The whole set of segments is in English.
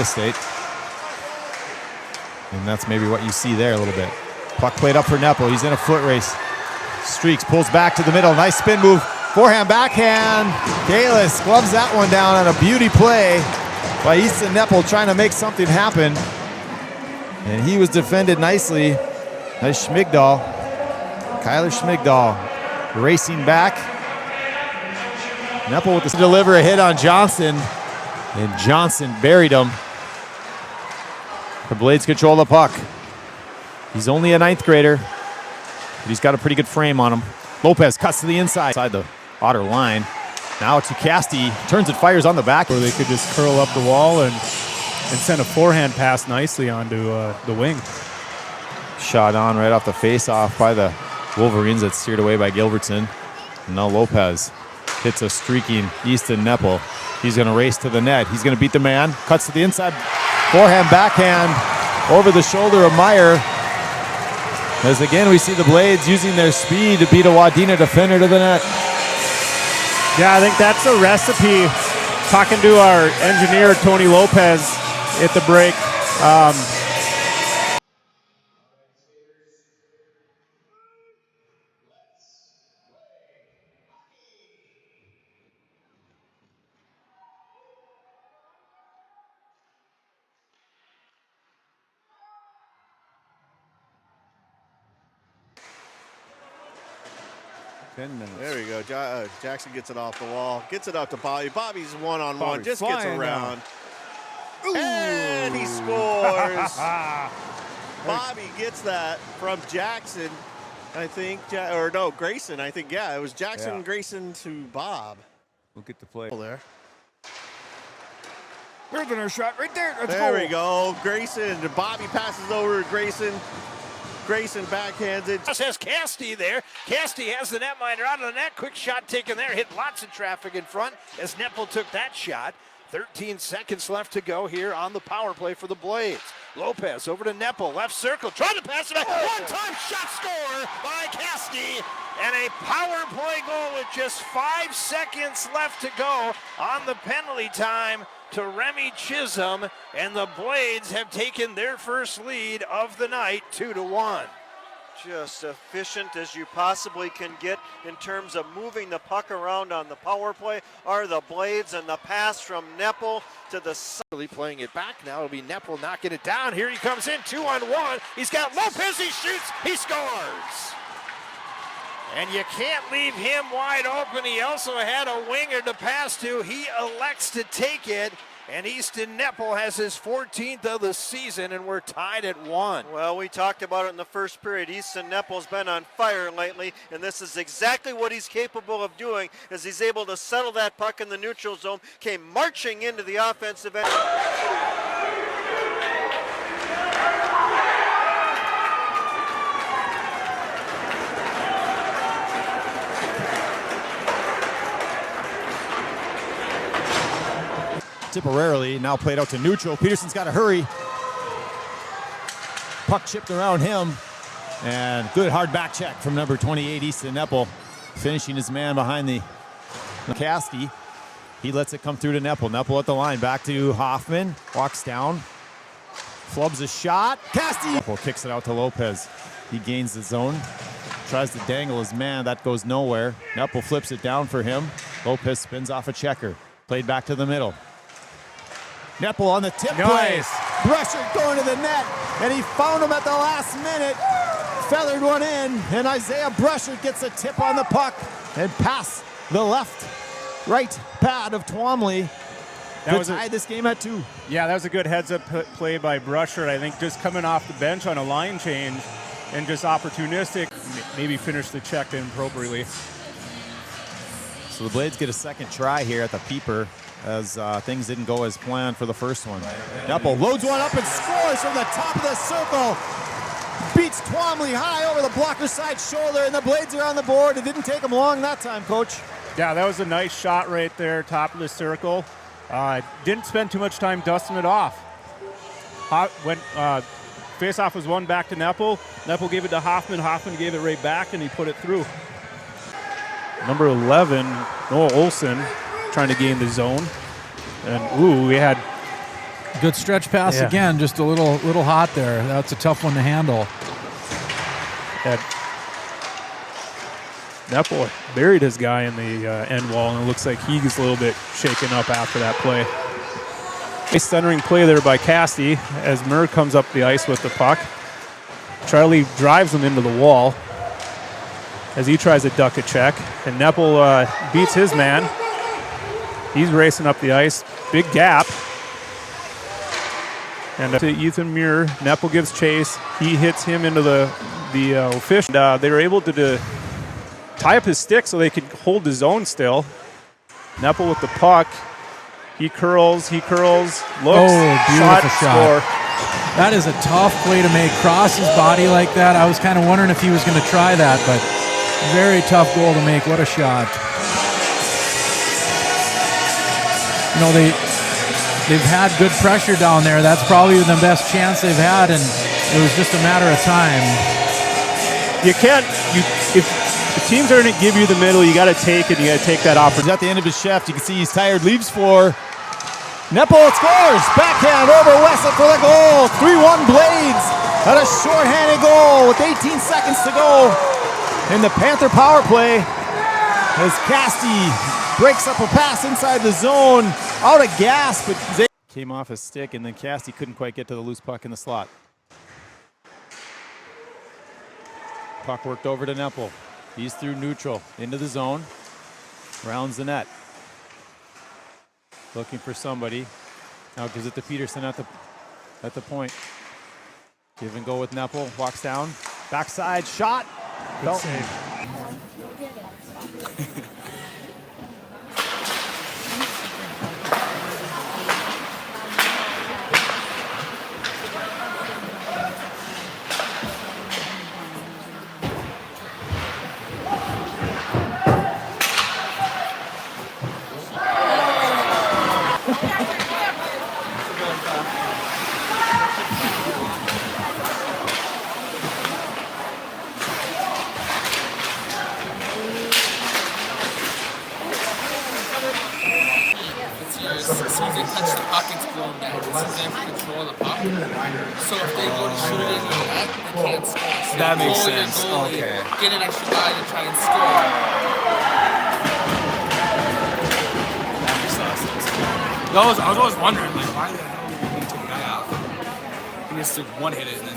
State. And that's maybe what you see there a little bit. Puck played up for Nepal. He's in a foot race. Streaks, pulls back to the middle. Nice spin move. Forehand, backhand. Kalis gloves that one down on a beauty play by Easton Nepal, trying to make something happen. And he was defended nicely. Nice Schmigdahl. Kyler Schmigdahl racing back. Nepal with the deliver a hit on Johnson. And Johnson buried him. The Blades control the puck. He's only a 9th grader, but he's got a pretty good frame on him. Lopez cuts to the inside the Otter line. Now to Casti, turns and fires on the back. Where they could just curl up the wall and send a forehand pass nicely onto the wing. Shot on right off the face-off by the Wolverines. That's steered away by Gilbertson. And now Lopez hits a streaking Easton Nepal. He's going to race to the net. He's going to beat the man. Cuts to the inside. Forehand, backhand, over the shoulder of Meyer. As again, we see the Blades using their speed to beat a Wadena defender to the net. Yeah, I think that's a recipe. Talking to our engineer, Tony Lopez, at the break. There we go. Jackson gets it off the wall. Gets it up to Bobby. Bobby's one-on-one. Just gets around. And he scores. Bobby gets that from Jackson, I think. Or no, Grayson. I think, yeah, it was Jackson, Grayson to Bob. We'll get the play. There. There's another shot right there. There we go. Grayson. Bobby passes over to Grayson. Grayson backhands it. Just has Casti there. Casti has the netminder out of the net. Quick shot taken there. Hit lots of traffic in front as Nepal took that shot. 13 seconds left to go here on the power play for the Blades. Lopez over to Nepal. Left circle. Trying to pass it back. One-time shot score by Casti. And a power play goal with just 5 seconds left to go on the penalty time to Remy Chisholm, and the Blades have taken their first lead of the night, 2-1. Just efficient as you possibly can get in terms of moving the puck around on the power play are the Blades, and the pass from Nepal to the side. Playing it back now. It'll be Nepal knocking it down. Here he comes in, 2-on-1. He's got Lopez, he shoots, he scores. And you can't leave him wide open. He also had a winger to pass to. He elects to take it. And Easton Nepal has his 14th of the season, and we're tied at 1. Well, we talked about it in the first period. Easton Nepal's been on fire lately, and this is exactly what he's capable of doing, as he's able to settle that puck in the neutral zone, came marching into the offensive end. Temporarily, now played out to neutral. Peterson's got to hurry. Puck chipped around him. And good hard back check from number 28, Easton Nepal. Finishing his man behind the Casti. He lets it come through to Nepal. Nepal at the line. Back to Hoffman. Walks down. Flubs a shot. Casti! Nepal kicks it out to Lopez. He gains the zone. Tries to dangle his man. That goes nowhere. Nepal flips it down for him. Lopez spins off a checker. Played back to the middle. Nepal on the tip play. Brushard going to the net, and he found him at the last minute. Feathered one in, and Isaiah Brushard gets a tip on the puck and pass the right pad of Twomley to tie this game at 2. Yeah, that was a good heads-up play by Brushard. I think just coming off the bench on a line change and just opportunistic, maybe finish the check in appropriately. So the Blades get a second try here at the Peeper, as things didn't go as planned for the first one. Nepal loads one up and scores from the top of the circle. Beats Twomley high over the blocker's side shoulder, and the Blades are on the board. It didn't take them long that time, Coach. Yeah, that was a nice shot right there, top of the circle. Didn't spend too much time dusting it off. Face-off was won back to Nepal. Nepal gave it to Hoffman. Hoffman gave it right back, and he put it through. Number 11, Noah Olson, trying to gain the zone. And, we had Good stretch pass again, just a little hot there. That's a tough one to handle. Nepple buried his guy in the end wall, and it looks like he's a little bit shaken up after that play. A centering play there by Casti as Murr comes up the ice with the puck. Charlie drives him into the wall as he tries to duck a check, and Nepple beats his man. He's racing up the ice. Big gap. And to Ethan Muir, Nepple gives chase. He hits him into the fish. They were able to tie up his stick so they could hold the zone still. Nepple with the puck. He curls, looks, beautiful shot. score. That is a tough play to make. Cross his body like that. I was kind of wondering if he was going to try that, but very tough goal to make. What a shot. You know, they've had good pressure down there. That's probably the best chance they've had, and it was just a matter of time. If the teams are going to give you the middle, you got to take it. You got to take that opportunity. He's at the end of his shift. You can see he's tired. Leaves for Nepple. Scores. Backhand over Wessel for the goal. 3-1 Blades. At a shorthanded goal with 18 seconds to go in the Panther power play as Casti breaks up a pass inside the zone. Out of gas, but came off his stick, and then Casti couldn't quite get to the loose puck in the slot. Puck worked over to Nepple. He's through neutral, into the zone, rounds the net. Looking for somebody. Now gives it to Peterson at the point. Give and go with Nepple, walks down, backside shot. Good save. As soon as they touch the puck, it's blown down. This is them control the puck. So if they go to shoot it in the net, they can't score. So that makes goalie sense. Okay. Get an extra guy to try and score. That makes a lot of sense. I was always wondering, like, why the hell did he take the guy out? He just took one hit it and then.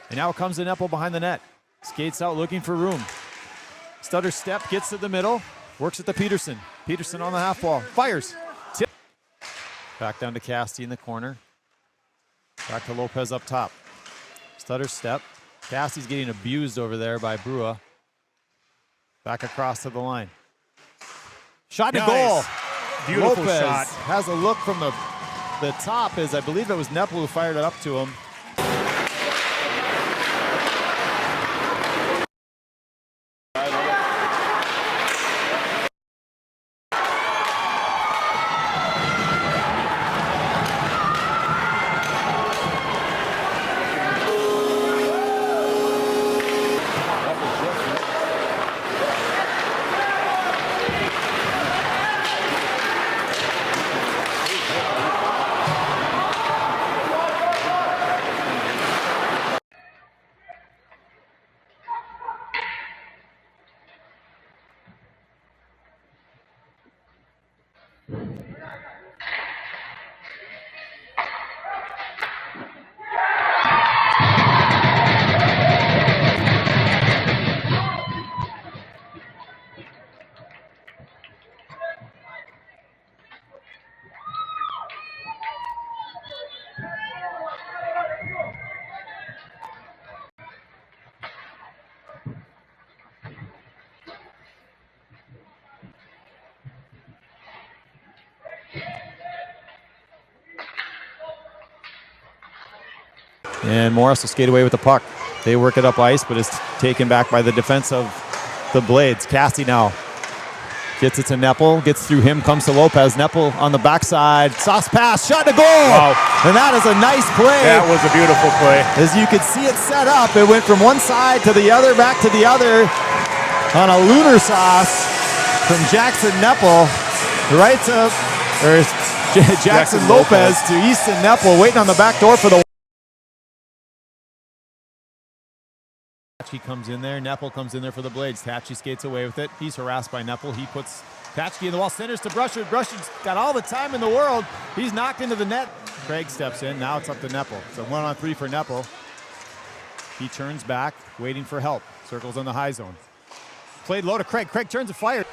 And now comes the Nepple behind the net. Skates out looking for room. Stutter step, gets to the middle, works at the Peterson. Peterson on the half wall, fires. Tip. Back down to Casti in the corner. Back to Lopez up top. Stutter step. Casti's getting abused over there by Brua. Back across to the line. Shot to goal. Beautiful Lopez shot. has a look from the top as I believe it was Nepple who fired it up to him. And Morris will skate away with the puck. They work it up ice, but it's taken back by the defense of the Blades. Cassidy now gets it to Neppel, gets through him, comes to Lopez. Neppel on the backside, soft pass, shot to goal. Wow. And that is a nice play. That was a beautiful play. As you could see it set up, it went from one side to the other, back to the other on a lunar sauce from Jackson Neppel right to Jackson Lopez to Easton Neppel, waiting on the back door for the. He comes in there. Neppel comes in there for the Blades. Tatchy skates away with it. He's harassed by Neppel. He puts Tatchy in the wall. Centers to Brushard. Brushard's got all the time in the world. He's knocked into the net. Craig steps in. Now it's up to Neppel. It's a 1-on-3 for Neppel. He turns back, waiting for help. Circles on the high zone. Played low to Craig. Craig turns and fires.